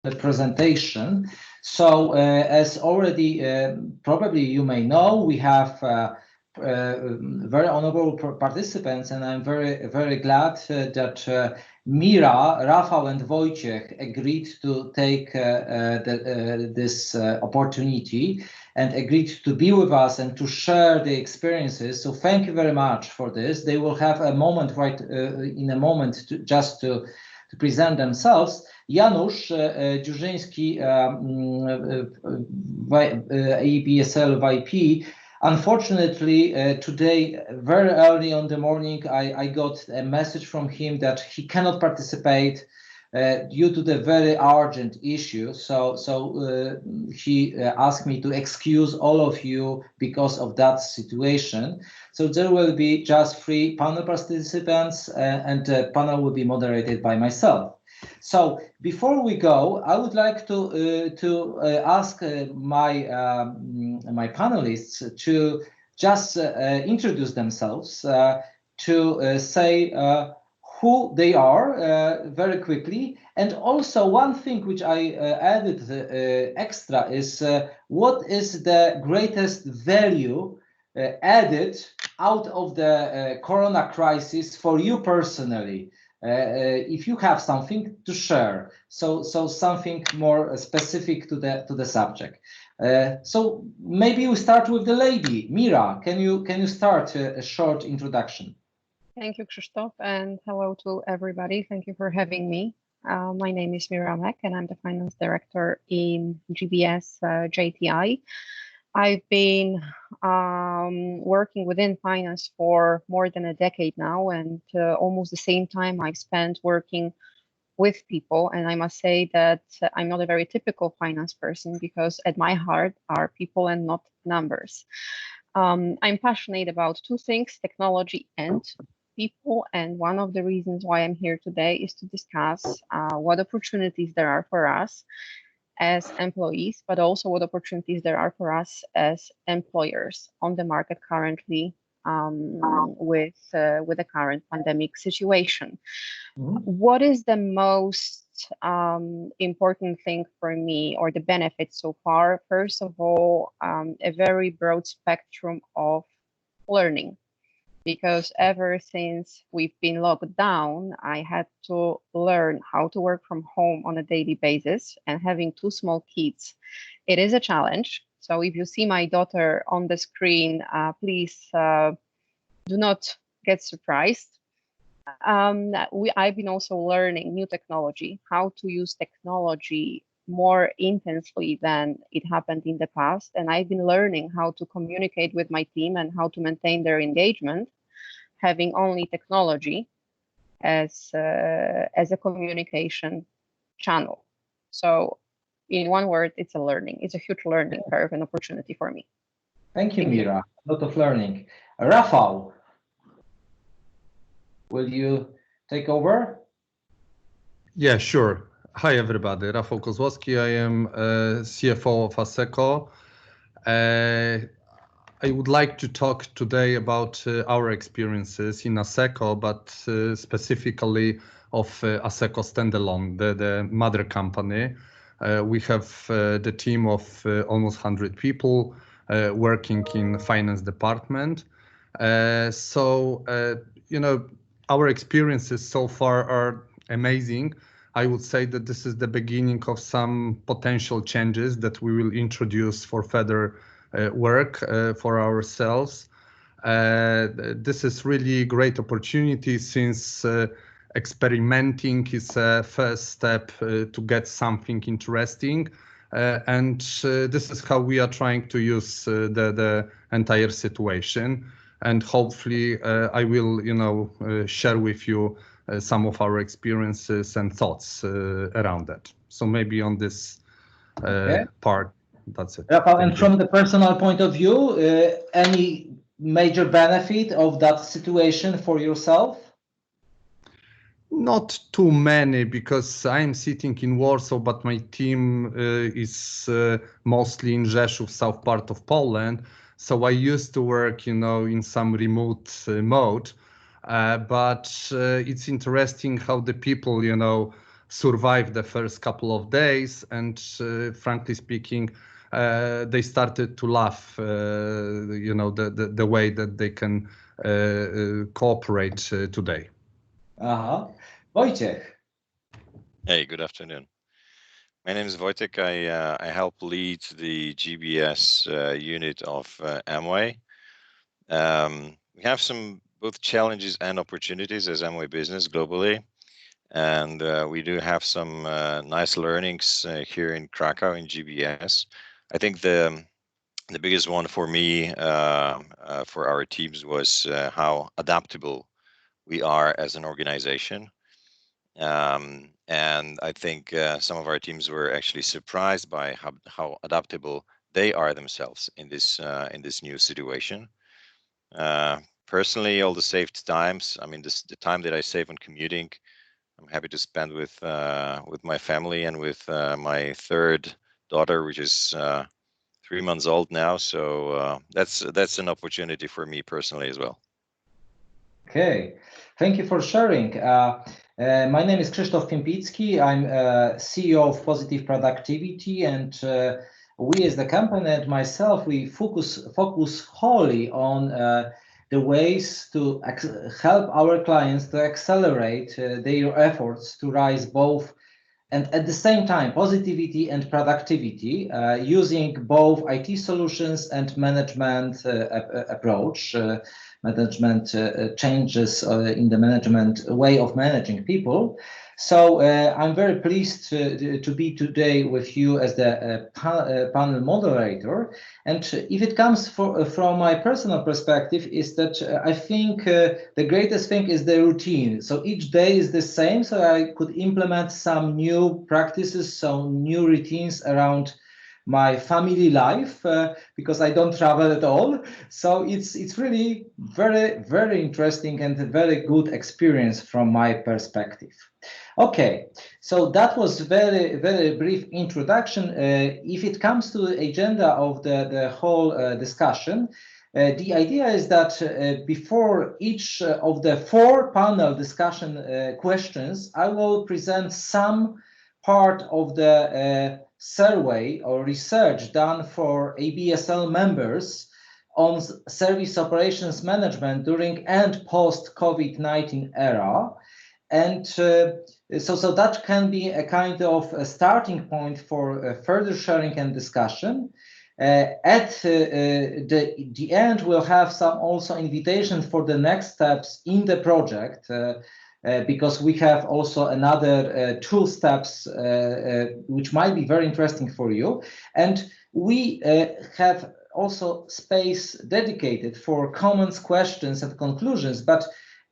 the presentation. So, as already probably you may know, we have very honorable participants, and I'm very glad that Mira, Rafał, and Wojciech agreed to take this opportunity and agreed to be with us and to share the experiences. So thank you very much for this. They will have a moment in a moment to present themselves. Janusz Dziurzyński, AEPSL VP. Unfortunately, today, very early on the morning, I got a message from him that he cannot participate due to the very urgent issue. So he asked me to excuse all of you because of that situation. So there will be just 3 panel participants, and the panel will be moderated by myself. So before we go, I would like to ask my panelists to just introduce themselves, to say who they are very quickly, and also one thing which I added extra is what is the greatest value added out of the corona crisis for you personally. If you have something to share, so something more specific to the subject. So maybe we start with the lady. Mira, can you start a short introduction? Thank you, Krzysztof, and hello to everybody. Thank you for having me. My name is Mira Mek, and I'm the finance director in GBS JTI. I've been working within finance for more than a decade now, and almost the same time I've spent working with people. And I must say that I'm not a very typical finance person, because at my heart are people and not numbers. I'm passionate about 2 things: technology and people. And one of the reasons why I'm here today is to discuss what opportunities there are for us as employees, but also what opportunities there are for us as employers on the market currently with the current pandemic situation. What is the most important thing for me, or the benefits so far? First of all, a very broad spectrum of learning, because ever since we've been locked down, I had to learn how to work from home on a daily basis, and having 2 small kids, it is a challenge. So if you see my daughter on the screen, please do not get surprised. I've been also learning new technology, how to use technology more intensely than it happened in the past. And I've been learning how to communicate with my team and how to maintain their engagement, having only technology as a communication channel. So in one word, it's a huge learning curve and opportunity for me. Thank you, Mira. A lot of learning. Rafał, will you take over? Yeah, sure. Hi, everybody. Rafał Kozłowski. I am CFO of Asseco. I would like to talk today about our experiences in Asseco, but specifically of Asseco standalone, the mother company. We have the team of almost 100 people working in finance department. Our experiences so far are amazing. I would say that this is the beginning of some potential changes that we will introduce for further work for ourselves. This is really a great opportunity, since experimenting is a first step to get something interesting. And this is how we are trying to use the entire situation. And hopefully I will, share with you some of our experiences and thoughts around that. So maybe on this part, that's it. Rafał, and from the personal point of view, any major benefit of that situation for yourself? Not too many, because I'm sitting in Warsaw, but my team is mostly in Rzeszów, south part of Poland. So I used to work, in some remote mode. But it's interesting how the people, survive the first couple of days, and frankly speaking, they started to laugh, the way that they can cooperate today. Wojciech. Hey, good afternoon. My name is Wojtek. I help lead the GBS unit of Amway. We have some both challenges and opportunities as Amway business globally. And we do have some nice learnings here in Krakow in GBS. I think the biggest one for me, for our teams, was how adaptable we are as an organization. And I think some of our teams were actually surprised by how adaptable they are themselves in this new situation. Personally, all the saved times, I mean, the time that I save on commuting, I'm happy to spend with my family and with my third daughter, which is 3 months old now. So that's an opportunity for me personally as well. Okay, thank you for sharing. My name is Krzysztof Pimpicki. I'm CEO of Positive Productivity, and we as the company and myself, we focus wholly on the ways to help our clients to accelerate their efforts to rise both and at the same time positivity and productivity using both IT solutions and management approach, management changes in the management way of managing people. So I'm very pleased to be today with you as the panel moderator. And if it comes from my personal perspective, is that I think the greatest thing is the routine. So each day is the same, so I could implement some new practices, some new routines around my family life because I don't travel at all. So it's really very, very interesting and a very good experience from my perspective. Okay, so that was very, very brief introduction. If it comes to the agenda of the whole discussion, the idea is that before each of the 4 panel discussion questions, I will present some part of the survey or research done for ABSL members on service operations management during and post COVID-19 era. And so that can be a kind of a starting point for further sharing and discussion. At the end, we'll have some also invitations for the next steps in the project, because we have also another 2 steps which might be very interesting for you. And we have also space dedicated for comments, questions, and conclusions. But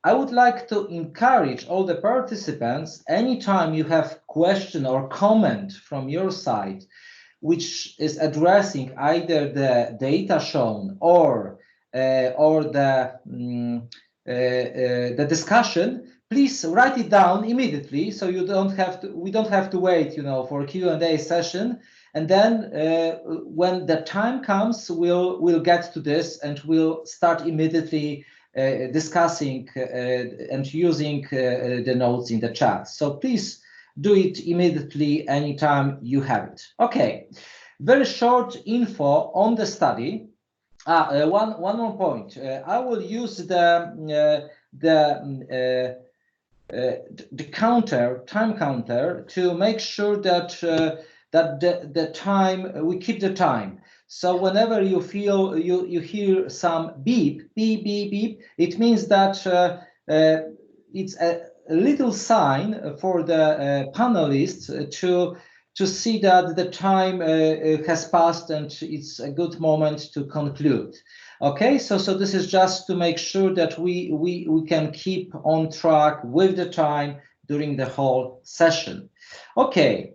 I would like to encourage all the participants, anytime you have question or comment from your side, which is addressing either the data shown or the discussion, please write it down immediately, so we don't have to wait, for a Q&A session. And then when the time comes, we'll get to this and we'll start immediately discussing and using the notes in the chat. So please do it immediately anytime you have it. Okay, very short info on the study. One more point. I will use the time counter to make sure that the time, we keep the time. So whenever you feel you hear some beep, beep, beep, beep, it means that it's a little sign for the panelists to see that the time has passed and it's a good moment to conclude. Okay, so this is just to make sure that we can keep on track with the time during the whole session. Okay.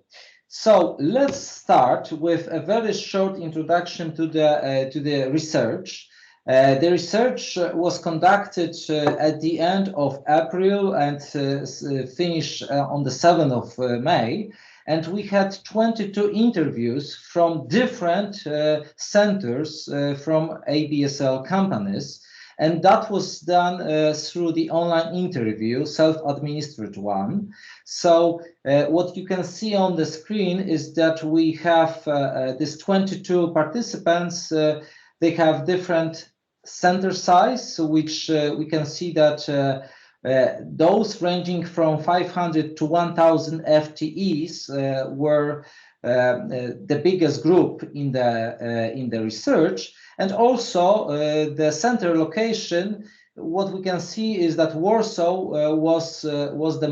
So let's start with a very short introduction to the research. The research was conducted at the end of April and finished on the 7th of May. And we had 22 interviews from different centers from ABSL companies. and that was done through the online interview, self-administered one. So what you can see on the screen is that we have these 22 participants. They have different center size, which we can see that those ranging from 500 to 1,000 FTEs were the biggest group in the research, and also the center location. What we can see is that Warsaw was the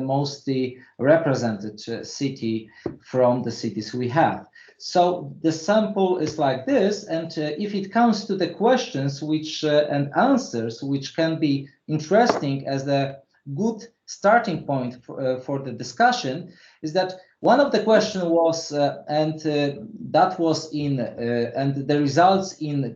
mostly represented city from the cities we have. So the sample is like this, and if it comes to the questions which and answers which can be interesting as a good starting point for the discussion, is that one of the questions was, that was in, and the results in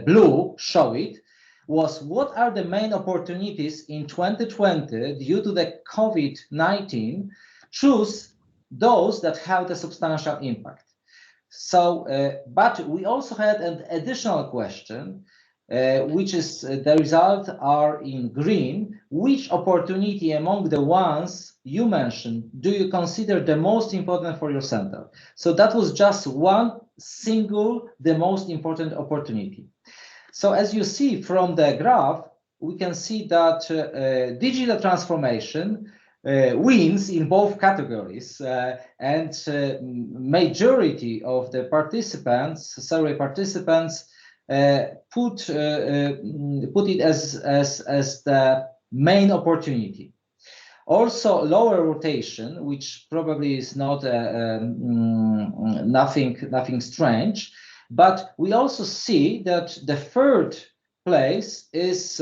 blue show it, was what are the main opportunities in 2020 due to the COVID-19? Choose those that have the substantial impact. So, but we also had an additional question, which is the results are in green. Which opportunity among the ones you mentioned do you consider the most important for your center? So that was just one single, the most important opportunity. So as you see from the graph, we can see that digital transformation wins in both categories, and majority of the participants, survey participants, put it as the main opportunity. Also, lower rotation, which probably is not nothing strange, but we also see that the third place is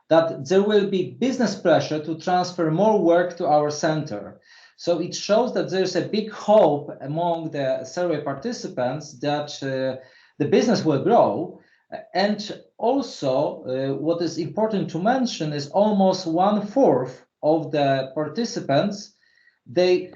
that there will be business pressure to transfer more work to our center. So it shows that there's a big hope among the survey participants that the business will grow. And also, what is important to mention is almost 1/4 of the participants, they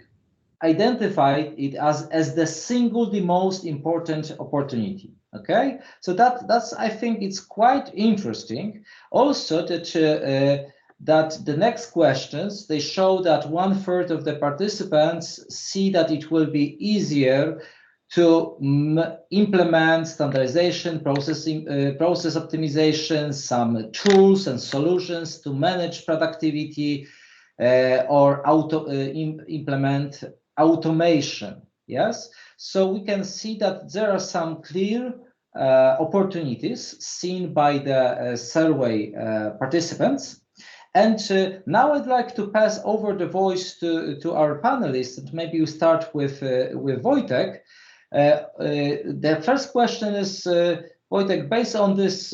identified it as the single, the most important opportunity. Okay, so that's, I think it's quite interesting. Also, that the next questions, they show that 1/3 of the participants see that it will be easier to implement standardization, process optimization, some tools and solutions to manage productivity, or implement automation. Yes, so we can see that there are some clear opportunities seen by the survey participants. And now I'd like to pass over the voice to our panelists, and maybe we start with Wojtek. The first question is, Wojtek, based on this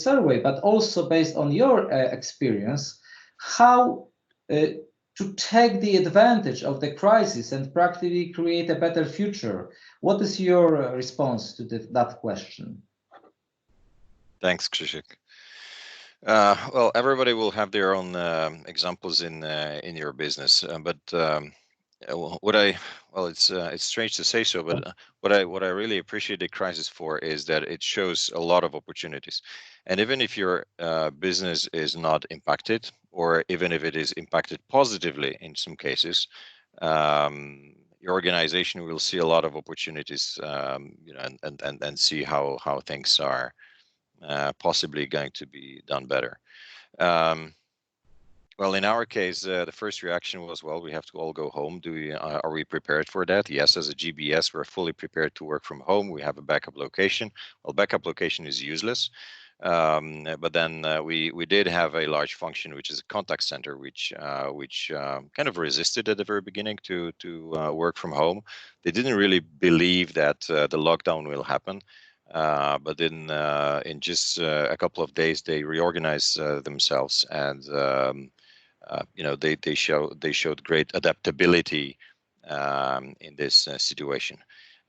survey, but also based on your experience, how to take the advantage of the crisis and practically create a better future? What is your response to that question? Thanks, Krzysztof. Well, everybody will have their own examples in your business, but it's strange to say so, but what I really appreciate the crisis for is that it shows a lot of opportunities. And even if your business is not impacted, or even if it is impacted positively in some cases, your organization will see a lot of opportunities, and see how things are possibly going to be done better. Well, in our case, the first reaction was, well, we have to all go home. Are we prepared for that? Yes, as a GBS, we're fully prepared to work from home. We have a backup location. Well, backup location is useless. But then we did have a large function, which is a contact center, which kind of resisted at the very beginning to work from home. They didn't really believe that the lockdown will happen. But then in just a couple of days, they reorganized themselves, and they showed great adaptability in this situation.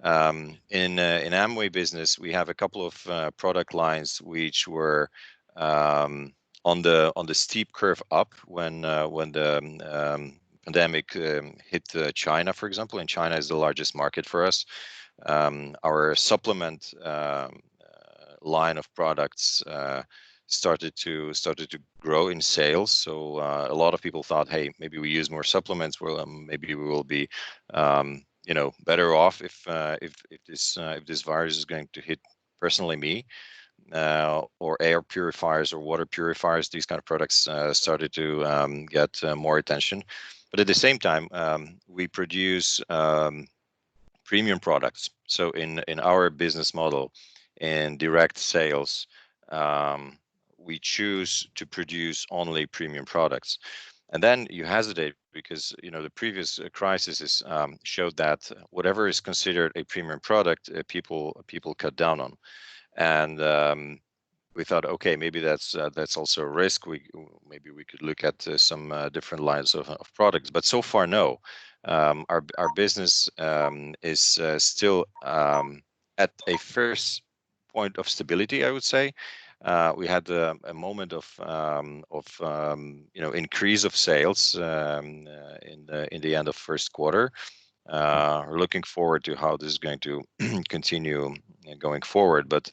In Amway business, we have a couple of product lines which were on the steep curve up when the pandemic hit China, for example, and China is the largest market for us. Our supplement line of products started to grow in sales. So a lot of people thought, hey, maybe we use more supplements. Well, maybe we will be, better off if this virus is going to hit personally me. Or air purifiers or water purifiers. These kind of products started to get more attention. But at the same time, we produce premium products. So in our business model, in direct sales, we choose to produce only premium products. And then you hesitate because the previous crises showed that whatever is considered a premium product, people cut down on. And we thought, okay, maybe that's also a risk. Maybe we could look at some different lines of products. But so far, no. Our business is still at a first point of stability, I would say. We had a moment of increase of sales in the end of first quarter. We're looking forward to how this is going to continue going forward. But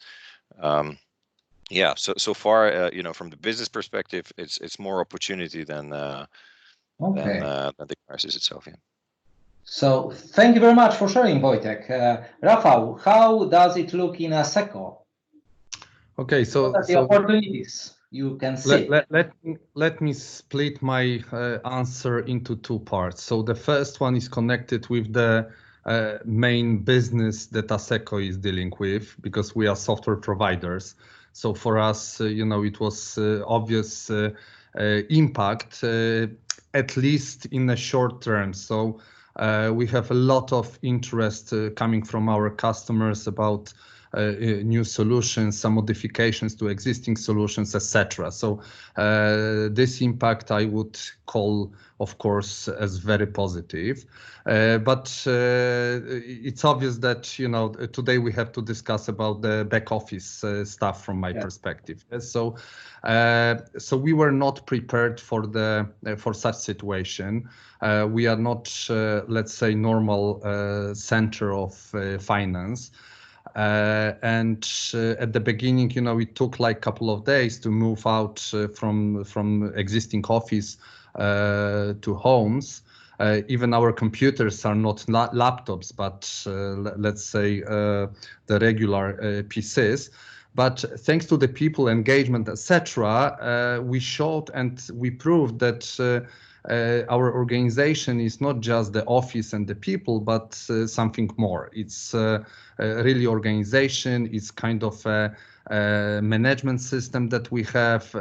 yeah, so far, from the business perspective, it's more opportunity than the crisis itself. Yeah. So thank you very much for sharing, Wojtek. Rafał, how does it look in Asseco? Okay, so what are the opportunities you can see? Let me split my answer into two parts. So the first one is connected with the main business that Asseco is dealing with, because we are software providers. So for us, it was obvious impact, at least in the short term. So we have a lot of interest coming from our customers about new solutions, some modifications to existing solutions, etc. So this impact I would call, of course, as very positive. But it's obvious that today we have to discuss about the back office stuff from my perspective. So we were not prepared for such situation. We are not, let's say, normal center of finance. And at the beginning, it took like a couple of days to move out from existing office to homes. Even our computers are not laptops, but let's say the regular PCs. But thanks to the people engagement, etc., we showed and we proved that our organization is not just the office and the people, but something more. It's really organization. It's kind of a management system that we have.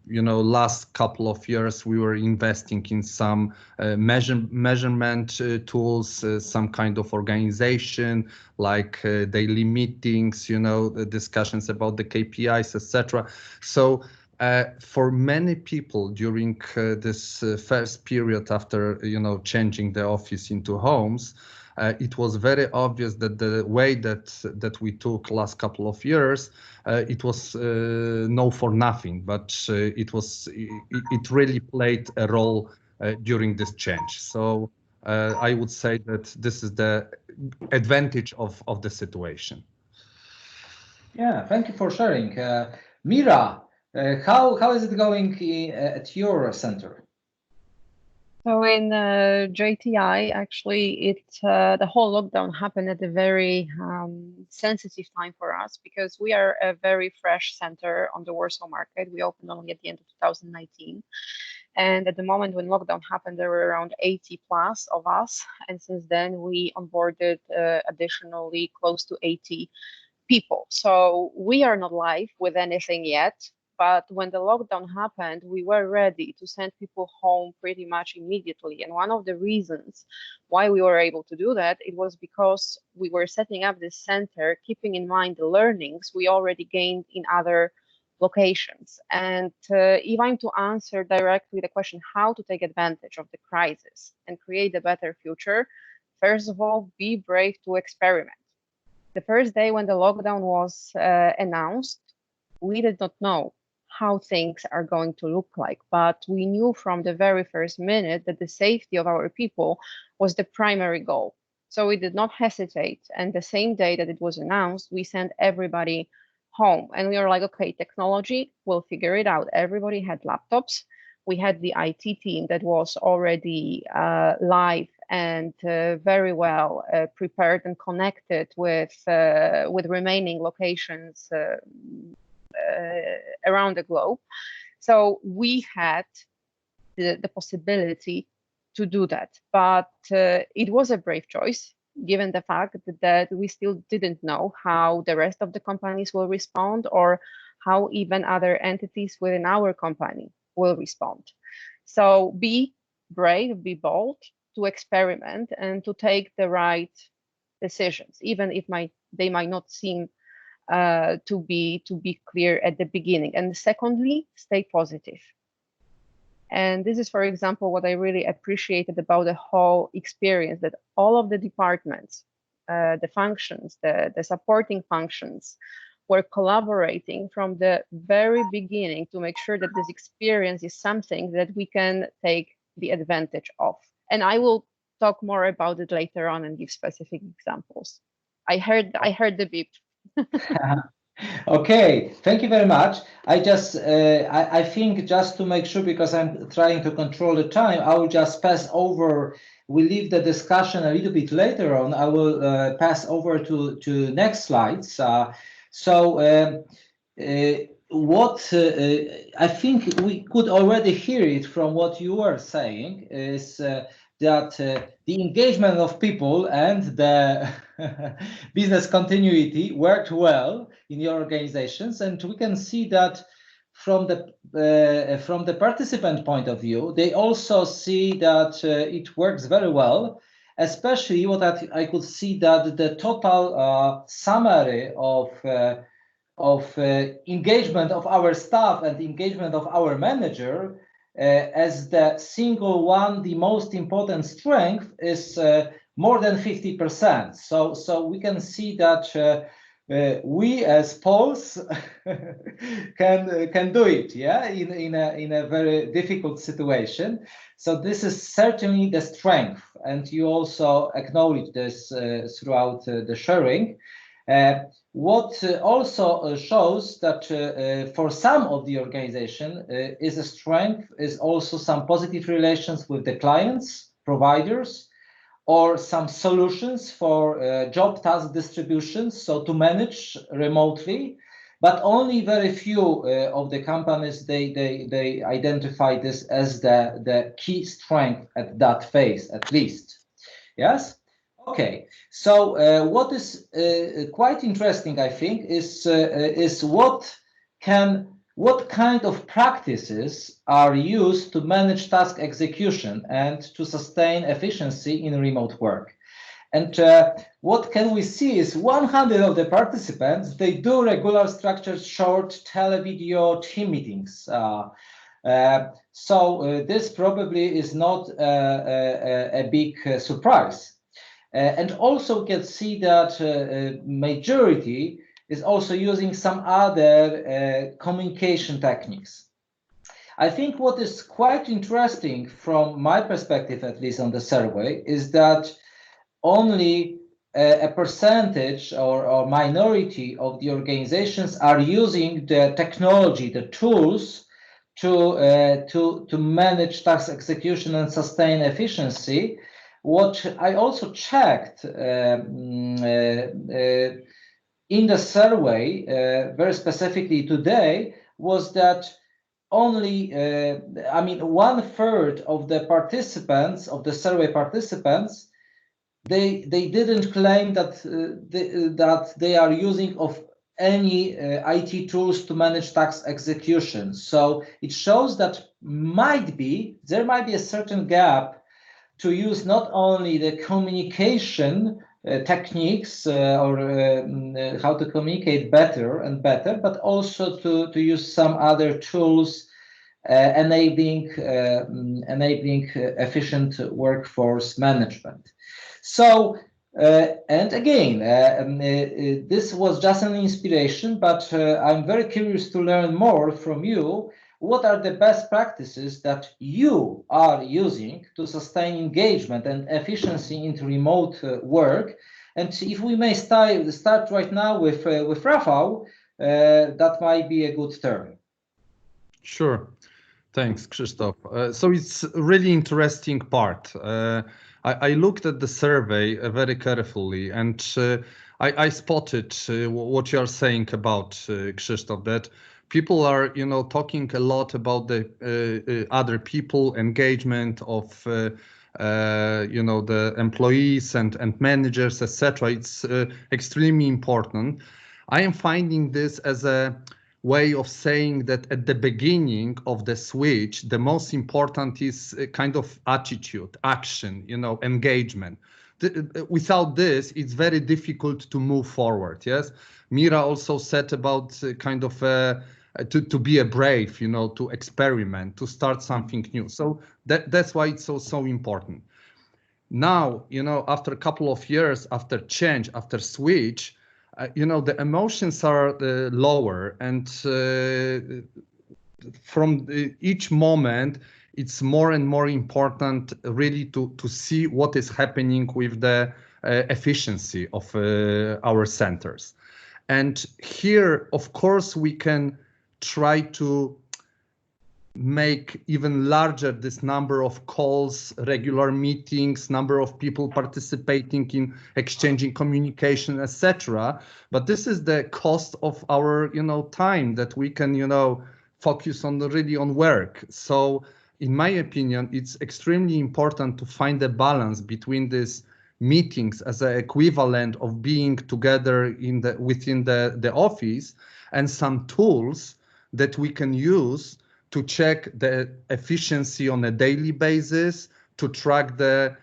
Last couple of years we were investing in some measurement tools, some kind of organization like daily meetings, the discussions about the KPIs, etc. So for many people during this first period after changing the office into homes, it was very obvious that the way that we took last couple of years, it was no for nothing, but it really played a role during this change. So I would say that this is the advantage of the situation. Yeah, thank you for sharing. Mira, how is it going at your center? So in JTI, actually, the whole lockdown happened at a very sensitive time for us, because we are a very fresh center on the Warsaw market. We opened only at the end of 2019. And at the moment when lockdown happened, there were around 80 plus of us. And since then, we onboarded additionally close to 80 people. So we are not live with anything yet. But when the lockdown happened, we were ready to send people home pretty much immediately. And one of the reasons why we were able to do that, it was because we were setting up this center, keeping in mind the learnings we already gained in other locations. And if I'm to answer directly the question how to take advantage of the crisis and create a better future, first of all, be brave to experiment. The first day when the lockdown was announced, we did not know how things are going to look like, but we knew from the very first minute that the safety of our people was the primary goal. So we did not hesitate. And the same day that it was announced, we sent everybody home. And we were like, okay, technology, we'll figure it out. Everybody had laptops. We had the IT team that was already live and very well prepared and connected with remaining locations around the globe. So we had the possibility to do that, but it was a brave choice, given the fact that we still didn't know how the rest of the companies will respond, or how even other entities within our company will respond. So be brave, be bold, to experiment and to take the right decisions, even if they might not seem to be clear at the beginning. And secondly, stay positive. And this is, for example, what I really appreciated about the whole experience, that all of the departments, the functions, the supporting functions, were collaborating from the very beginning to make sure that this experience is something that we can take the advantage of. And I will talk more about it later on and give specific examples. I heard the beep. Okay, thank you very much. I just, I think just to make sure, because I'm trying to control the time, I will just pass over. We leave the discussion a little bit later on. I will pass over to next slides. What I think we could already hear it from what you were saying is that the engagement of people and the business continuity worked well in your organizations, and we can see that from the participant point of view, they also see that it works very well. Especially what I could see that the total summary of engagement of our staff and engagement of our manager as the single one, the most important strength is more than 50%. So we can see that we as Poles can do it, yeah, in a very difficult situation. So this is certainly the strength, and you also acknowledge this throughout the sharing. What also shows that for some of the organization is a strength is also some positive relations with the clients, providers, or some solutions for job task distributions, so to manage remotely. But only very few of the companies, they identify this as the key strength at that phase, at least. Yes. Okay, so what is quite interesting, I think, is what kind of practices are used to manage task execution and to sustain efficiency in remote work. And what can we see is 100 of the participants, they do regular structured short televideo team meetings. So this probably is not a big surprise. And also we can see that majority is also using some other communication techniques. I think what is quite interesting from my perspective, at least on the survey, is that only a percentage or minority of the organizations are using the technology, the tools to manage task execution and sustain efficiency. What I also checked in the survey, very specifically today, was that only, 1/3 of the participants, of the survey participants, they didn't claim that that they are using of any IT tools to manage task execution. So it shows that there might be a certain gap to use not only the communication techniques or how to communicate better and better, but also to use some other tools enabling efficient workforce management. So, and again, this was just an inspiration, but I'm very curious to learn more from you. what are the best practices that you are using to sustain engagement and efficiency into remote work? And if we may start right now with Rafał, that might be a good turn. Sure. Thanks, Krzysztof. So it's a really interesting part. I looked at the survey very carefully, and I spotted what you are saying about, Krzysztof, that people are, talking a lot about the other people, engagement of, the employees and managers, etc. It's extremely important. I am finding this as a way of saying that at the beginning of the switch, the most important is a kind of attitude, action, engagement. Without this, it's very difficult to move forward. Yes, Mira also said about kind of to be brave, to experiment, to start something new. So that's why it's so important. Now, after a couple of years, after change, after switch, the emotions are lower, and from each moment, it's more and more important really to see what is happening with the efficiency of our centers. And here, of course, we can try to make even larger this number of calls, regular meetings, number of people participating in exchanging communication, etc. But this is the cost of our, time that we can, focus on really on work. So in my opinion, it's extremely important to find a balance between these meetings as an equivalent of being together within the office, and some tools that we can use to check the efficiency on a daily basis, to track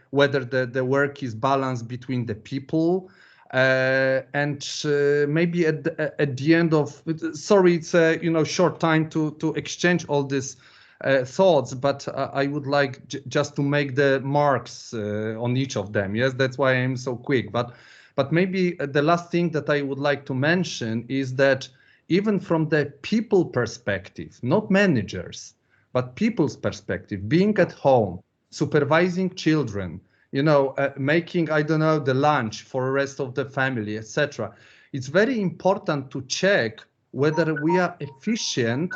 whether the work is balanced between the people, and maybe at the end of, sorry, it's a short time to exchange all these thoughts, but I would like just to make the marks on each of them. Yes, that's why I'm so quick. But maybe the last thing that I would like to mention is that even from the people perspective, not managers, but people's perspective, being at home, supervising children, making, I don't know, the lunch for the rest of the family, etc. It's very important to check whether we are efficient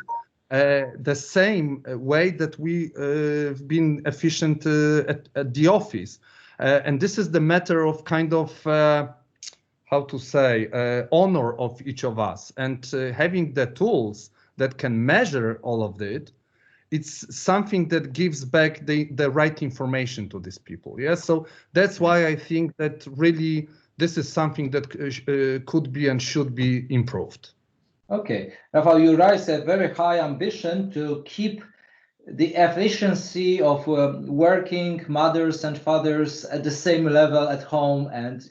the same way that we have been efficient at the office. And this is the matter of kind of how to say, honor of each of us, and having the tools that can measure all of it, it's something that gives back the right information to these people. Yes, so that's why I think that really this is something that could be and should be improved. Okay, Rafał, you raised a very high ambition to keep the efficiency of working mothers and fathers at the same level at home and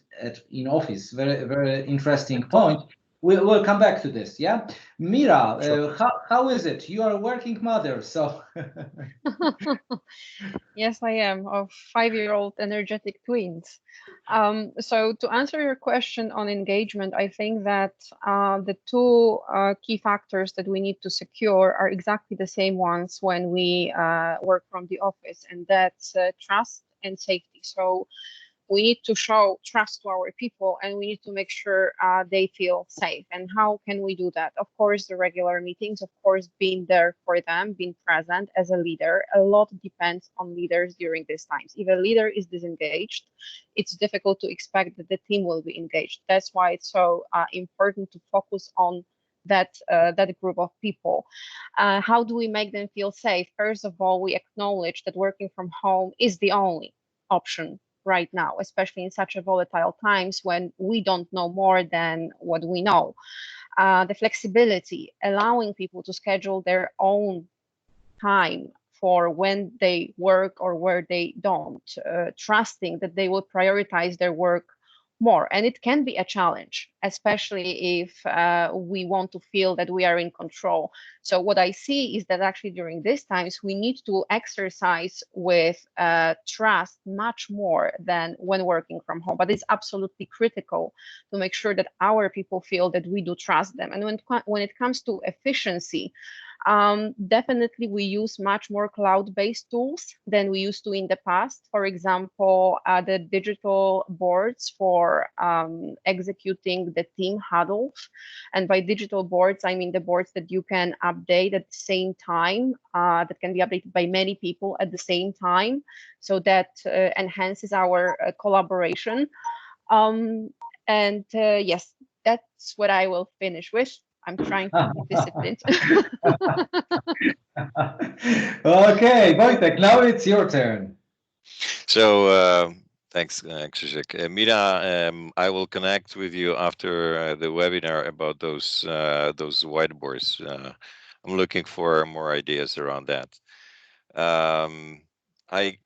in office. Very, very interesting point. We'll come back to this. Yeah, Mira, sure. How is it? You are a working mother, so. Yes, I am, of 5-year-old energetic twins. So to answer your question on engagement, I think that the two key factors that we need to secure are exactly the same ones when we work from the office, and that's trust and safety. So we need to show trust to our people, and we need to make sure they feel safe. And how can we do that? Of course, the regular meetings, of course, being there for them, being present as a leader. A lot depends on leaders during these times. If a leader is disengaged, it's difficult to expect that the team will be engaged. That's why it's so important to focus on that group of people. How do we make them feel safe? First of all, we acknowledge that working from home is the only option right now, especially in such a volatile times when we don't know more than what we know. The flexibility, allowing people to schedule their own time for when they work or where they don't, trusting that they will prioritize their work more. And it can be a challenge, especially if we want to feel that we are in control. So what I see is that actually during these times, we need to exercise with trust much more than when working from home. But it's absolutely critical to make sure that our people feel that we do trust them. And when it comes to efficiency, Definitely, we use much more cloud-based tools than we used to in the past. For example, the digital boards for executing the team huddles. And by digital boards, I mean the boards that you can update at the same time, that can be updated by many people at the same time. So that enhances our collaboration. Yes, that's what I will finish with. I'm trying to be disciplined. Okay, Wojtek, now it's your turn. So thanks, Krzysiek. Mira, I will connect with you after the webinar about those whiteboards. I'm looking for more ideas around that. I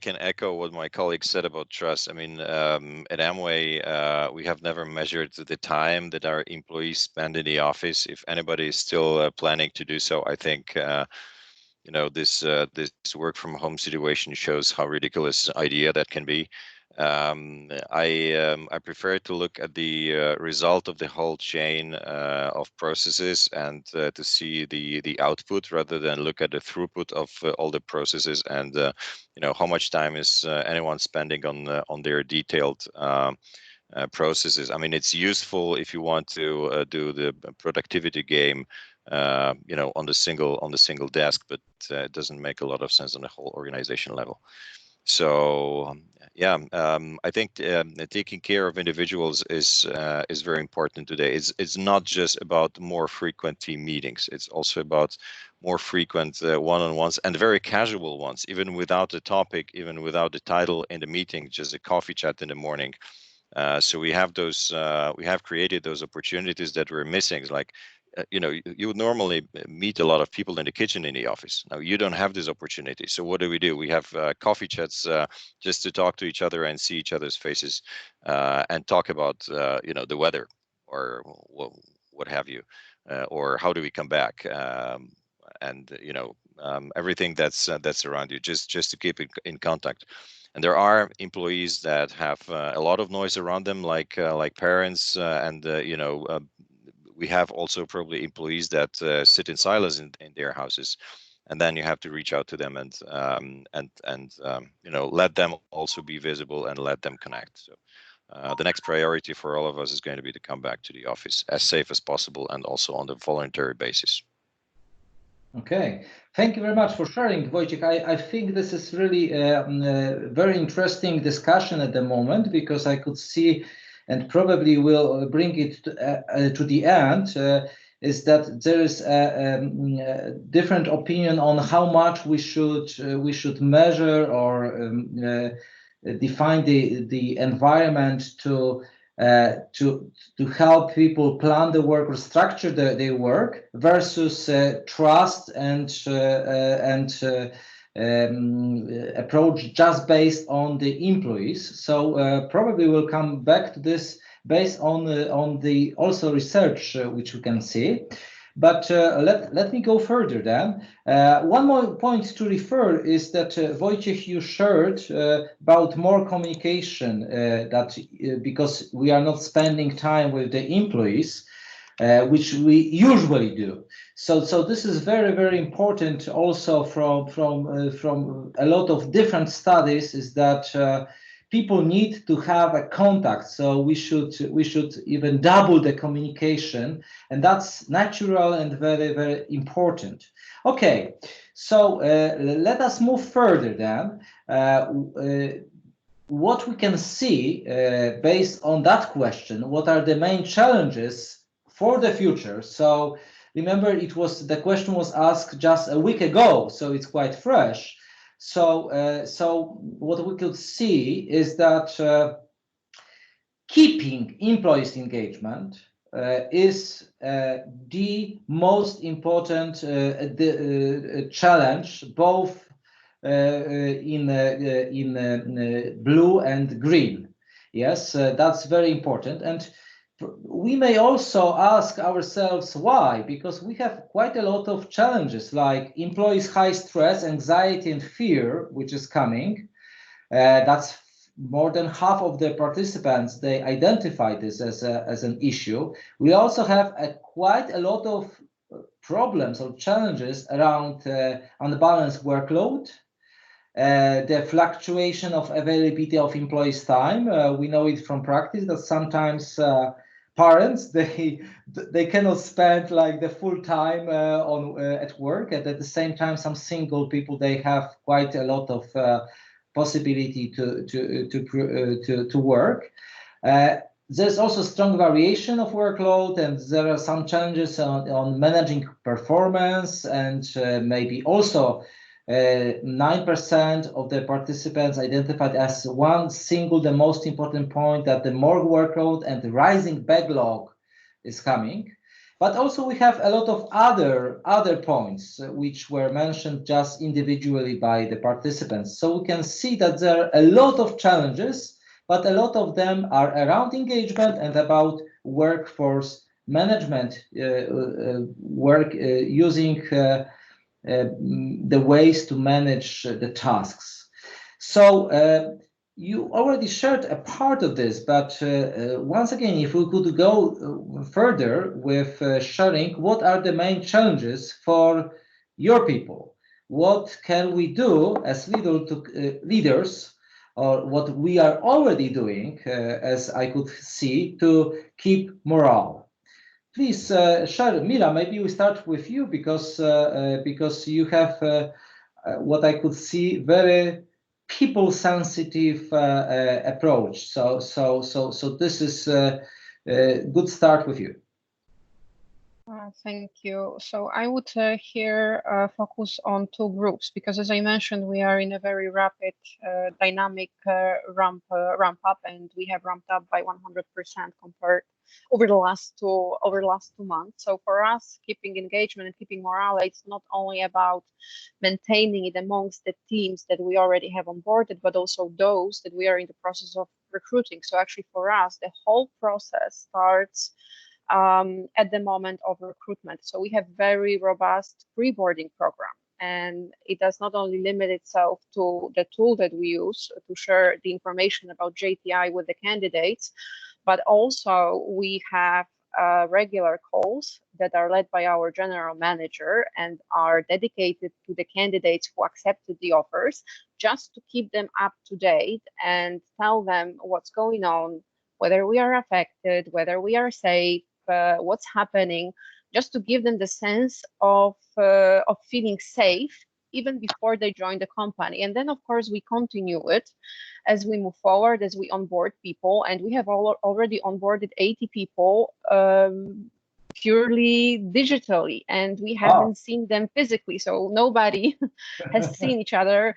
can echo what my colleague said about trust. I mean, at Amway, we have never measured the time that our employees spend in the office. If anybody is still planning to do so, I think you know, this work from home situation shows how ridiculous idea that can be. I prefer to look at the result of the whole chain of processes and to see the output rather than look at the throughput of all the processes and you know, how much time is anyone spending on their detailed processes. I mean, it's useful if you want to do the productivity game, you know, on the single desk, but it doesn't make a lot of sense on the whole organization level. So yeah, I think taking care of individuals is very important today. It's not just about more frequent team meetings. It's also about more frequent one-on-ones and very casual ones, even without the topic, even without the title in the meeting, just a coffee chat in the morning. So we have those. We have created those opportunities that we're missing. Like, you know, you would normally meet a lot of people in the kitchen in the office. Now you don't have this opportunity. So what do? We have coffee chats just to talk to each other and see each other's faces and talk about you know, the weather or what have you, or how do we come back, and you know, everything that's around you, just to keep in contact. And there are employees that have a lot of noise around them, like parents, and you know, we have also probably employees that sit in silence in their houses, and then you have to reach out to them and you know, let them also be visible and let them connect. So the next priority for all of us is going to be to come back to the office as safe as possible and also on the voluntary basis. Okay, thank you very much for sharing, Wojciech. I think this is really a very interesting discussion at the moment, because I could see, and probably will bring it to the end, is that there is a different opinion on how much we should measure or define the environment to help people plan the work or structure their work versus trust and approach just based on the employees. So probably we'll come back to this based on the also research which we can see. But let me go further then. One more point to refer is that Wojciech, you shared about more communication, that because we are not spending time with the employees, which we usually do. So this is very, very important. Also from a lot of different studies, is that people need to have a contact, so we should even double the communication, and that's natural and very, very important. Okay, so let us move further then. What we can see based on that question, what are the main challenges for the future? So remember, the question was asked just a week ago, so it's quite fresh. So what we could see is that keeping employees' engagement is the most important challenge, both in blue and green. Yes, that's very important. And we may also ask ourselves why, because we have quite a lot of challenges, like employees' high stress, anxiety, and fear, which is coming. That's more than half of the participants, they identify this as an issue. We also have quite a lot of problems or challenges around unbalanced workload, the fluctuation of availability of employees' time. We know it from practice that sometimes parents they cannot spend like the full time at work, and at the same time some single people they have quite a lot of possibility to work. There's also strong variation of workload, and there are some challenges on managing performance, and maybe also 9% of the participants identified as one single, the most important point, that the more workload and the rising backlog is coming. But also we have a lot of other points which were mentioned just individually by the participants. So we can see that there are a lot of challenges, but a lot of them are around engagement and about workforce management, using the ways to manage the tasks. So you already shared a part of this, but once again, if we could go further with sharing what are the main challenges for your people, what can we do as leaders, or what we are already doing, as I could see, to keep morale. Please share. Mira, maybe we start with you because you have what I could see very people-sensitive approach. So this is a good start with you. Thank you. So I would here focus on two groups, because as I mentioned, we are in a very rapid, dynamic ramp up, and we have ramped up by 100% compared over the last 2 months. So for us, keeping engagement and keeping morale, it's not only about maintaining it amongst the teams that we already have onboarded, but also those that we are in the process of recruiting. So actually for us, the whole process starts at the moment of recruitment. So we have very robust pre-boarding program, and it does not only limit itself to the tool that we use to share the information about JTI with the candidates, but also we have regular calls that are led by our general manager and are dedicated to the candidates who accepted the offers, just to keep them up to date and tell them what's going on, whether we are affected, whether we are safe, what's happening, just to give them the sense of feeling safe even before they join the company. And then, of course, we continue it as we move forward, as we onboard people. And we have already onboarded 80 people purely digitally, and we haven't seen them physically. So nobody has seen each other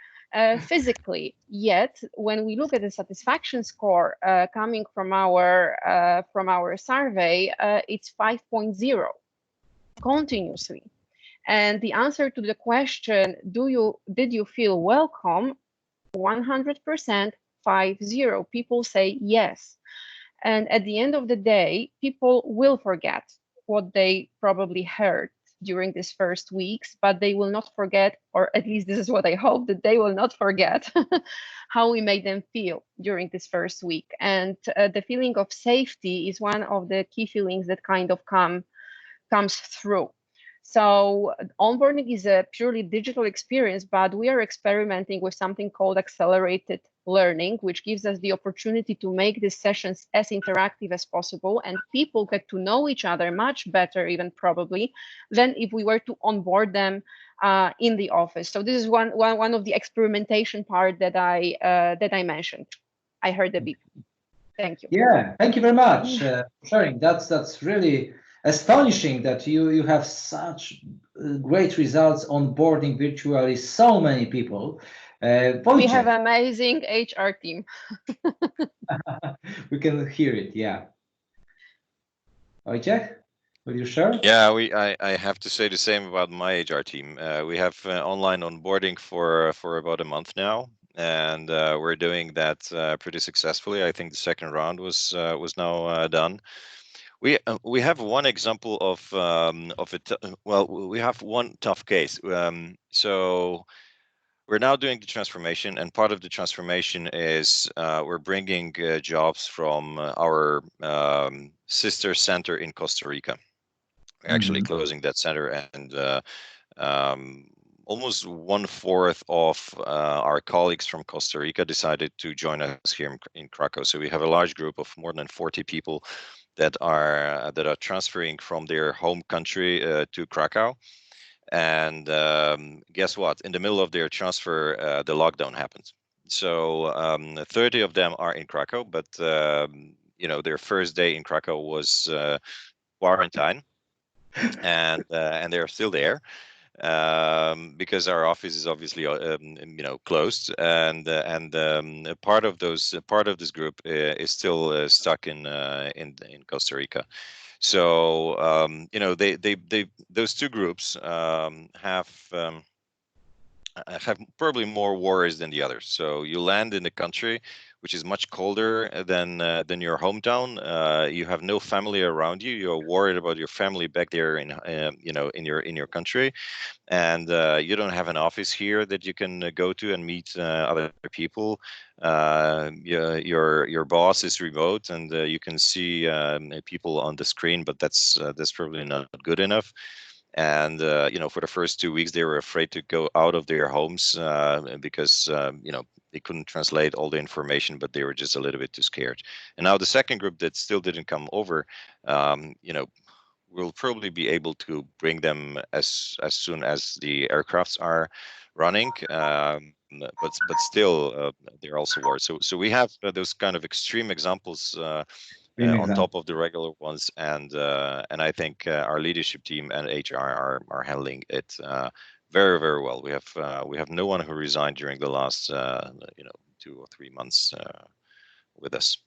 physically yet. When we look at the satisfaction score coming from our survey, it's 5.0 continuously. And the answer to the question, did you feel welcome? 100%, 50. People say yes. And at the end of the day, people will forget what they probably heard during these first weeks, but they will not forget, or at least this is what I hope, that they will not forget how we made them feel during this first week. And the feeling of safety is one of the key feelings that kind of comes through. So onboarding is a purely digital experience, but we are experimenting with something called accelerated learning, which gives us the opportunity to make these sessions as interactive as possible, and people get to know each other much better, even probably, than if we were to onboard them in the office. So this is one of the experimentation part that I mentioned. I heard the beep. Thank you. Yeah, thank you very much for sharing. That's really astonishing that you have such great results onboarding virtually so many people. We have an amazing HR team. We can hear it, yeah. Wojciech, will you share? Yeah, I have to say the same about my HR team. We have online onboarding for about a month now, and we're doing that pretty successfully. I think the second round was now done. We have one example of we have one tough case. So we're now doing the transformation, and part of the transformation is we're bringing jobs from our sister center in Costa Rica. We're actually closing that center, and almost 1/4 of our colleagues from Costa Rica decided to join us here in Krakow. So we have a large group of more than 40 people that are transferring from their home country to Krakow. And guess what? In the middle of their transfer, the lockdown happened. So 30 of them are in Krakow, but their first day in Krakow was quarantine, and they're still there. Because our office is obviously closed, and part of this group is still stuck in Costa Rica. So those two groups have probably more worries than the others. So you land in a country which is much colder than your hometown. You have no family around you. You're worried about your family back there in your country, and you don't have an office here that you can go to and meet other people. Your boss is remote, and you can see people on the screen, but that's probably not good enough. And for the first 2 weeks, they were afraid to go out of their homes because they couldn't translate all the information, but they were just a little bit too scared. And now the second group that still didn't come over, we'll probably be able to bring them as soon as the aircrafts are running. But still, they're also worried. So we have those kind of extreme examples on top of the regular ones, and I think our leadership team and HR are handling it very, very well. We have no one who resigned during the last 2 or 3 months with us.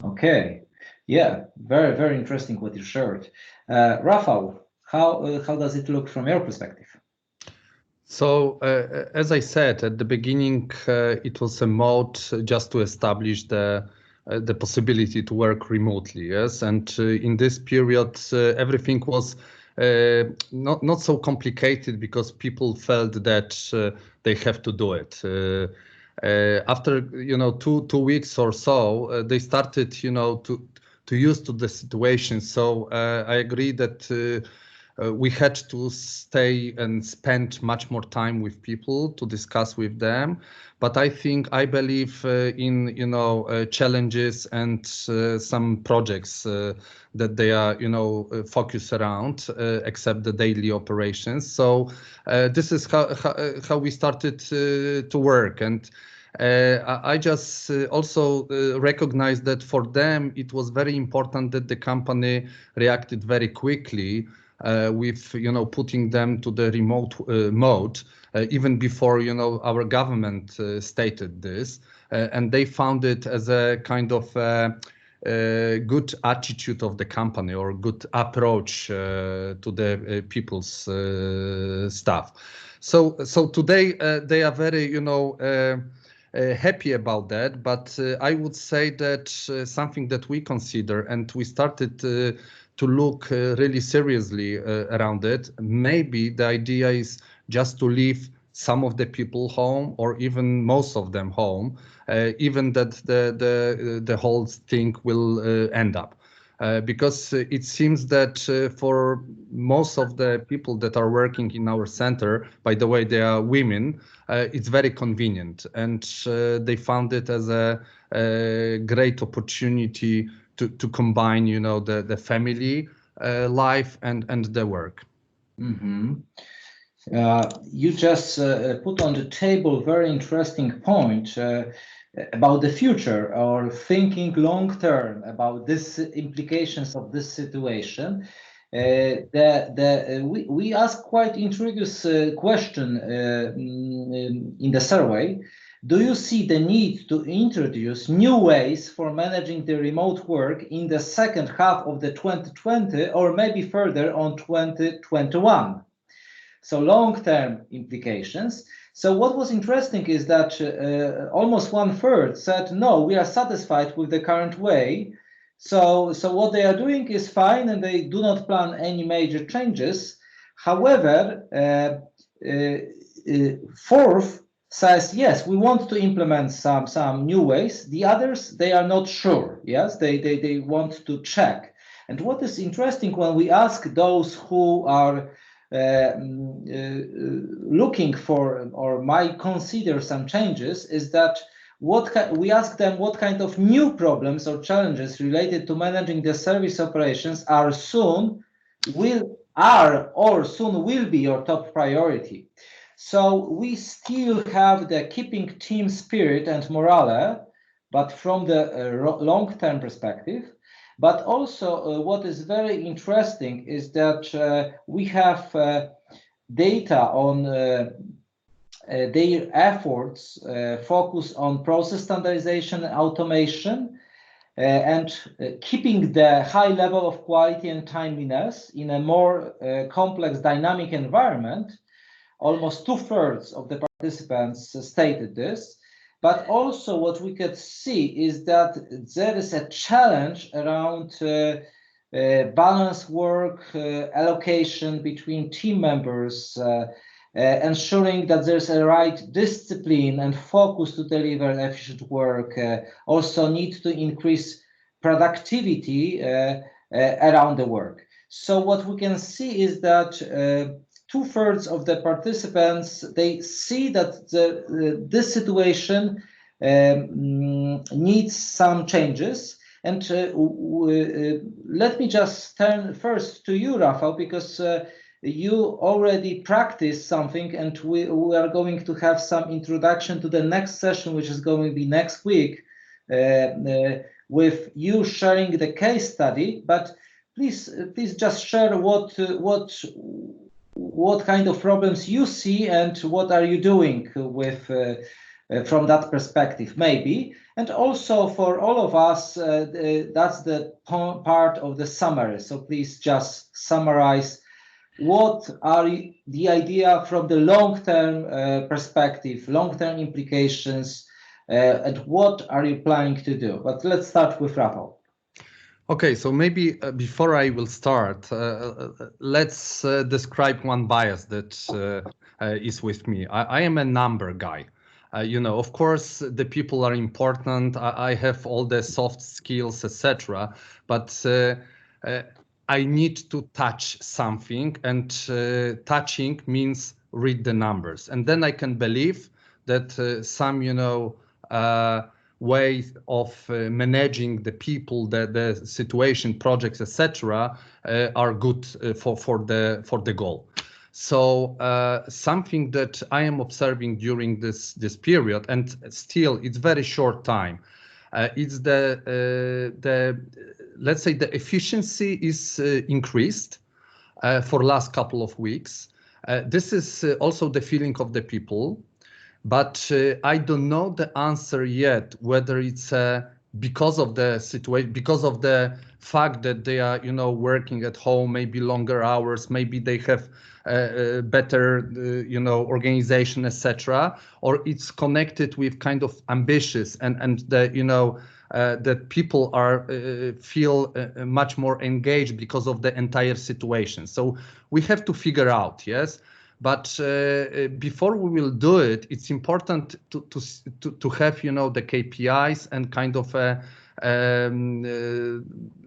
Okay, yeah, very, very interesting what you shared. Rafał, how does it look from your perspective? So as I said at the beginning, it was a mode just to establish the possibility to work remotely, yes. And in this period, everything was not so complicated because people felt that they have to do it. After 2 weeks or so, they started to use to the situation. So I agree that we had to stay and spend much more time with people to discuss with them. But I believe in challenges and some projects that they are focused around, except the daily operations. So this is how we started to work. And I just also recognize that for them it was very important that the company reacted very quickly with putting them to the remote mode even before our government stated this, and they found it as a kind of good attitude of the company or good approach to the people's staff. So today they are very happy about that, but I would say that something that we consider, and we started to look really seriously around it. Maybe the idea is just to leave some of the people home, or even most of them home, even that the whole thing will end up. Because it seems that for most of the people that are working in our center, by the way, they are women, it's very convenient, and they found it as a great opportunity to combine, the family life and the work. Mm-hmm. You just put on the table very interesting point about the future, or thinking long term about this implications of this situation. We asked quite intriguing question in the survey. Do you see the need to introduce new ways for managing the remote work in the second half of the 2020, or maybe further on 2021? So long-term implications. So what was interesting is that almost 1/3 said, no, we are satisfied with the current way. So what they are doing is fine, and they do not plan any major changes. However, fourth says, yes, we want to implement some new ways. The others, they are not sure. Yes, they want to check. And what is interesting when we ask those who are looking for or might consider some changes is that we ask them what kind of new problems or challenges related to managing the service operations or soon will be your top priority. So we still have the keeping team spirit and morale, but from the long-term perspective. But also what is very interesting is that we have data on their efforts focus on process standardization and automation and keeping the high level of quality and timeliness in a more complex dynamic environment. Almost 2/3 of the participants stated this. But also what we could see is that there is a challenge around balance work allocation between team members, ensuring that there's a right discipline and focus to deliver efficient work, also need to increase productivity around the work. So what we can see is that 2/3 of the participants, they see that this situation needs some changes. And let me just turn first to you, Rafał, because you already practiced something, and we are going to have some introduction to the next session, which is going to be next week, with you sharing the case study. But please just share what kind of problems you see and what are you doing with from that perspective, maybe. And also for all of us, that's the part of the summary. So please just summarize what are the idea from the long-term perspective, long-term implications, and what are you planning to do? But let's start with Rafał. Okay, so maybe before I will start, let's describe one bias that is with me. I am a number guy. Of course, the people are important. I have all the soft skills, etc. But I need to touch something, and touching means read the numbers, and then I can believe that some, way of managing the people, the situation, projects, etc., are good for the goal. So something that I am observing during this period, and still it's very short time, it's the let's say the efficiency is increased for last couple of weeks. This is also the feeling of the people. But I don't know the answer yet, whether it's because of the situation, because of the fact that they are, working at home, maybe longer hours, maybe they have better, organization, etc., or it's connected with kind of ambitious and the, that people are feel much more engaged because of the entire situation. So we have to figure out, yes. But before we will do it, it's important to have, the KPIs and kind of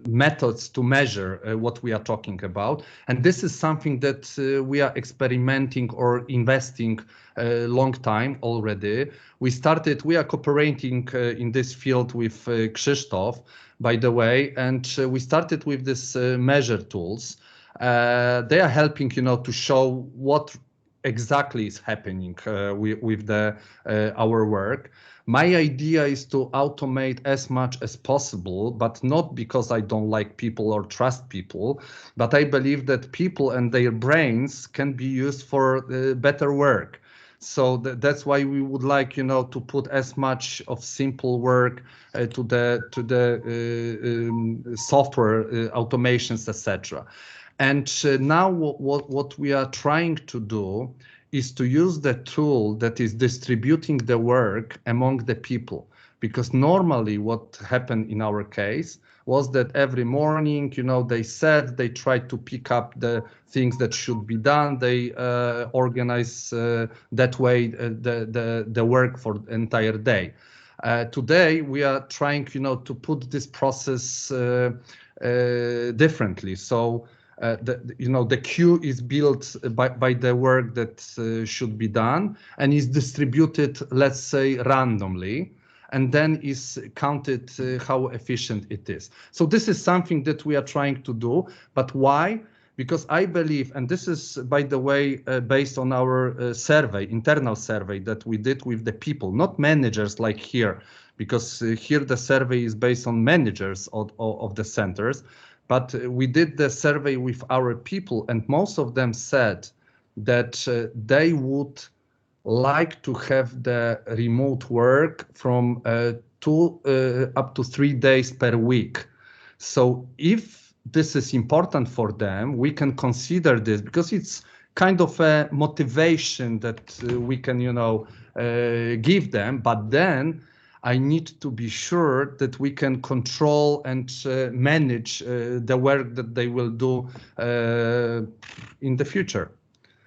methods to measure what we are talking about. And this is something that we are experimenting or investing a long time already. We are cooperating in this field with Krzysztof, by the way, and we started with this measure tools. They are helping, to show what exactly is happening with our work. My idea is to automate as much as possible, but not because I don't like people or trust people, but I believe that people and their brains can be used for better work. So that's why we would like, to put as much of simple work to the software automations, etc. And now what we are trying to do is to use the tool that is distributing the work among the people. Because normally what happened in our case was that every morning, they tried to pick up the things that should be done. They organize that way the work for the entire day. Today, we are trying, to put this process differently. So the queue is built by the work that should be done and is distributed, let's say, randomly, and then is counted how efficient it is. So this is something that we are trying to do. But why? Because I believe, and this is, by the way, based on our internal survey that we did with the people, not managers like here, because here the survey is based on managers of the centers. But we did the survey with our people, and most of them said that they would like to have the remote work from 2 up to 3 days per week. So if this is important for them, we can consider this, because it's kind of a motivation that we can, give them. But then I need to be sure that we can control and manage the work that they will do in the future.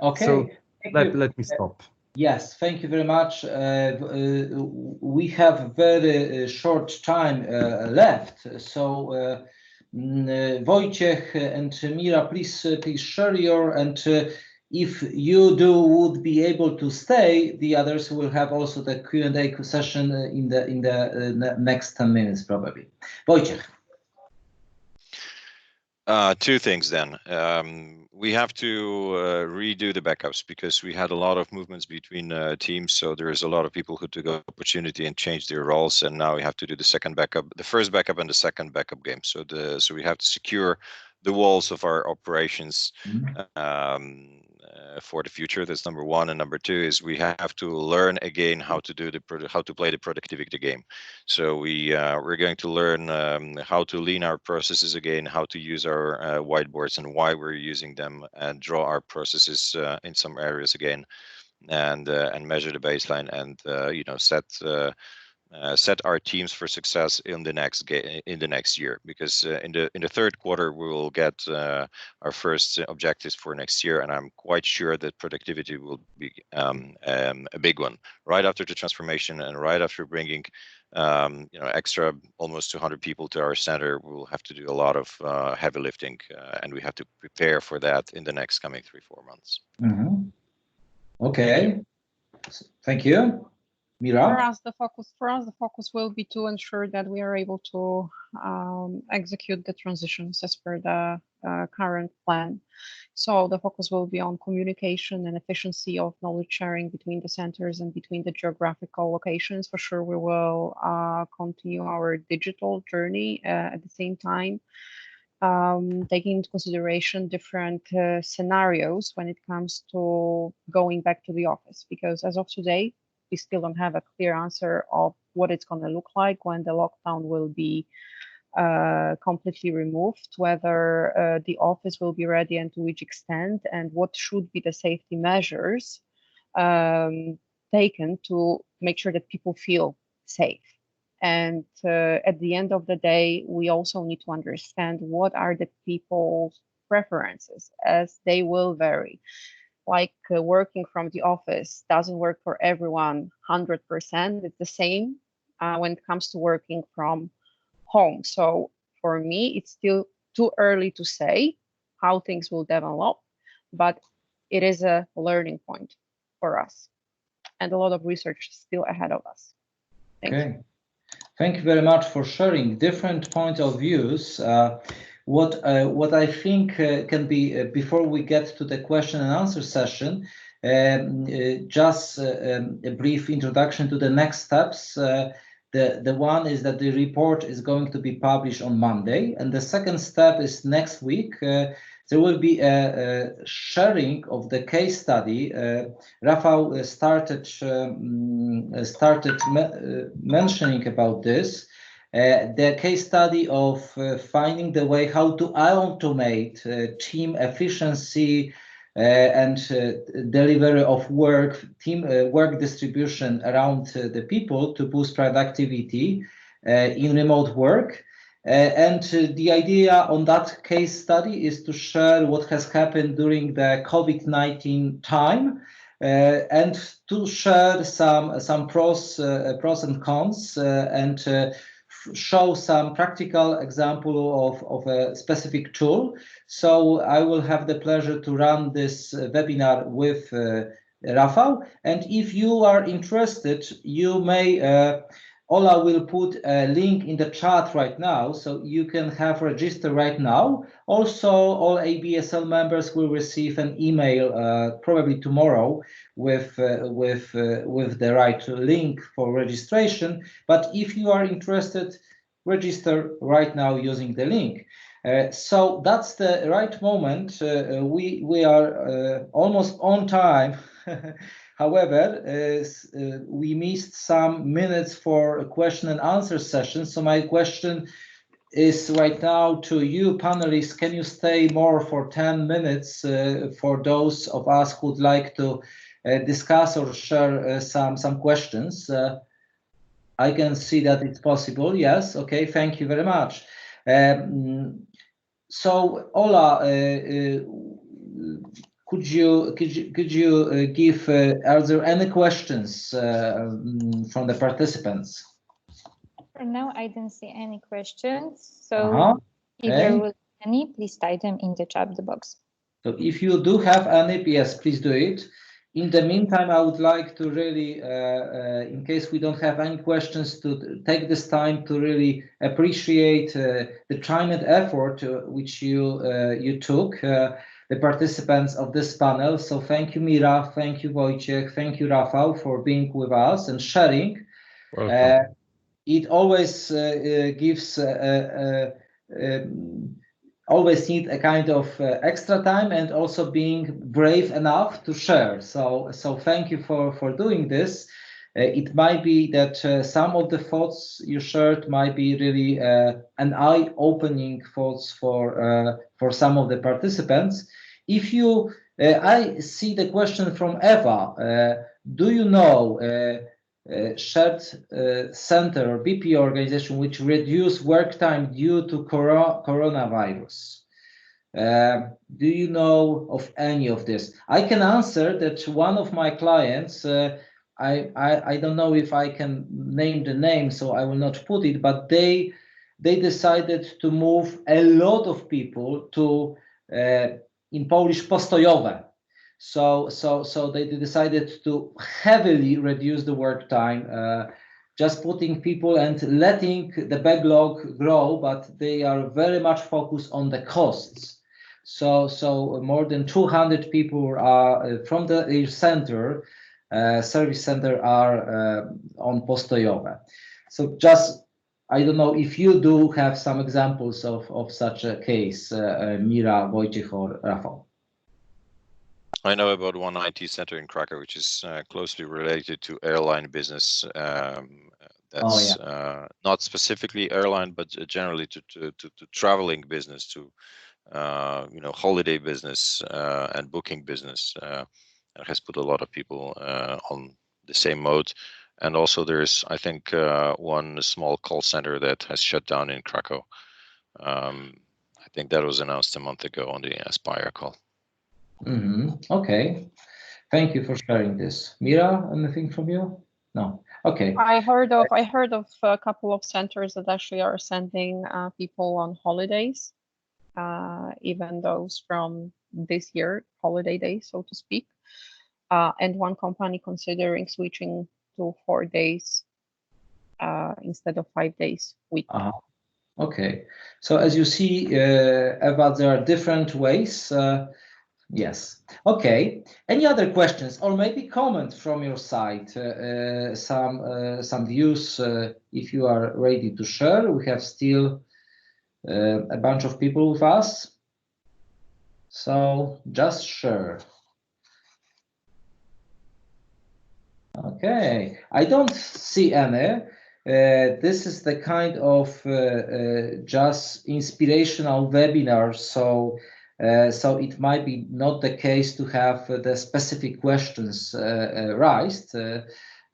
Okay. So let me stop. Yes, thank you very much. We have very short time left, so Wojciech and Mira, please share your, and if you would be able to stay, the others will have also the Q&A session in the next 10 minutes probably. Wojciech. Two things then. We have to redo the backups because we had a lot of movements between teams. So there is a lot of people who took opportunity and changed their roles, and now we have to do the second backup, the first backup and the second backup game. So we have to secure the walls of our operations for the future. That's number one, and number two is we have to learn again how to play the productivity game. So we're going to learn how to lean our processes again, how to use our whiteboards and why we're using them, and draw our processes in some areas again, and measure the baseline, and set our teams for success in the next year, because in the third quarter we will get our first objectives for next year, and I'm quite sure that productivity will be a big one right after the transformation, and right after bringing extra almost 200 people to our center. We'll have to do a lot of heavy lifting, and we have to prepare for that in the next coming 3-4 months. Mm-hmm. Okay, thank you. Mira? For us, the focus will be to ensure that we are able to execute the transitions as per the current plan. So the focus will be on communication and efficiency of knowledge sharing between the centers and between the geographical locations. For sure, we will continue our digital journey at the same time, taking into consideration different scenarios when it comes to going back to the office, because as of today, we still don't have a clear answer of what it's going to look like when the lockdown will be completely removed, whether the office will be ready and to which extent, and what should be the safety measures taken to make sure that people feel safe. And at the end of the day, we also need to understand what are the people's preferences, as they will vary. Like working from the office doesn't work for everyone 100%. It's the same when it comes to working from home. So for me, it's still too early to say how things will develop, but it is a learning point for us, and a lot of research still ahead of us. Thank you. Thank you very much for sharing different points of views. What I think can be, before we get to the question and answer session, just a brief introduction to the next steps. The one is that the report is going to be published on Monday, and the second step is next week. There will be a sharing of the case study. Rafał started mentioning about this. The case study of finding the way how to automate team efficiency and delivery of work, team work distribution around the people to boost productivity in remote work. And the idea on that case study is to share what has happened during the COVID-19 time, and to share some pros and cons, and show some practical example of a specific tool. So I will have the pleasure to run this webinar with Rafał. And if you are interested, you may, Ola will put a link in the chat right now, so you can have register right now. Also, all ABSL members will receive an email probably tomorrow with the right link for registration. But if you are interested, register right now using the link. So that's the right moment. We are almost on time. However, we missed some minutes for a question and answer session. So my question is right now to you panelists, can you stay more for 10 minutes for those of us who would like to discuss or share some questions? I can see that it's possible. Yes. Okay. Thank you very much. So Ola, could you give? Are there any questions from the participants? For now, I don't see any questions. So if there will be any, please type them in the chat box. So if you do have any, yes, please do it. In the meantime, I would like to really, in case we don't have any questions, to take this time to really appreciate the time and effort which you took, the participants of this panel. So thank you, Mira, thank you, Wojciech, thank you, Rafał, for being with us and sharing. Welcome. It always gives always need a kind of extra time and also being brave enough to share. So thank you for doing this. It might be that some of the thoughts you shared might be really an eye-opening thoughts for some of the participants. If you, I see the question from Eva. Do you know shared center or BP organization which reduce work time due to coronavirus? Do you know of any of this? I can answer that one of my clients, I don't know if I can name the name, so I will not put it, but they decided to move a lot of people to in Polish postojowe. So they decided to heavily reduce the work time, just putting people and letting the backlog grow, but they are very much focused on the costs. So more than 200 people are from the center, service center, are on postojowe. So just, I don't know if you do have some examples of such a case, Mira, Wojciech, or Rafał. I know about one IT center in Krakow, which is closely related to airline business. That's not specifically airline, but generally to traveling business, to holiday business and booking business. It has put a lot of people on the same mode. And also there's, I think, one small call center that has shut down in Krakow. I think that was announced a month ago on the Aspire call. Okay, thank you for sharing this. Mira, anything from you? No. Okay. I heard of a couple of centers that actually are sending people on holidays, even those from this year, holiday days, so to speak. And one company considering switching to 4 days instead of 5 days week. Okay. So as you see, Eva, there are different ways. Yes. Okay. Any other questions or maybe comments from your side? Some views, if you are ready to share. We have still a bunch of people with us. So just share. Okay. I don't see any. This is the kind of just inspirational webinar. So it might be not the case to have the specific questions raised,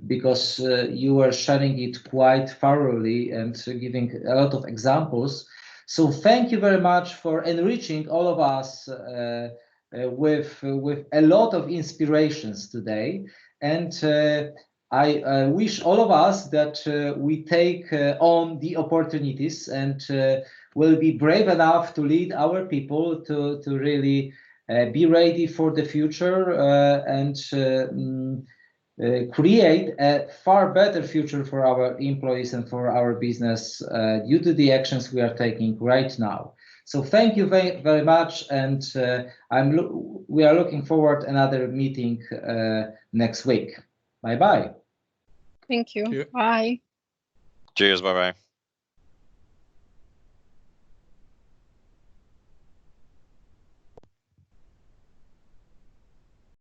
because you were sharing it quite thoroughly and giving a lot of examples. So thank you very much for enriching all of us with a lot of inspirations today. And I wish all of us that we take on the opportunities and will be brave enough to lead our people to really be ready for the future and create a far better future for our employees and for our business due to the actions we are taking right now. So thank you very, very much, and we are looking forward to another meeting next week. Bye bye. Thank you. Bye. Cheers. Bye bye.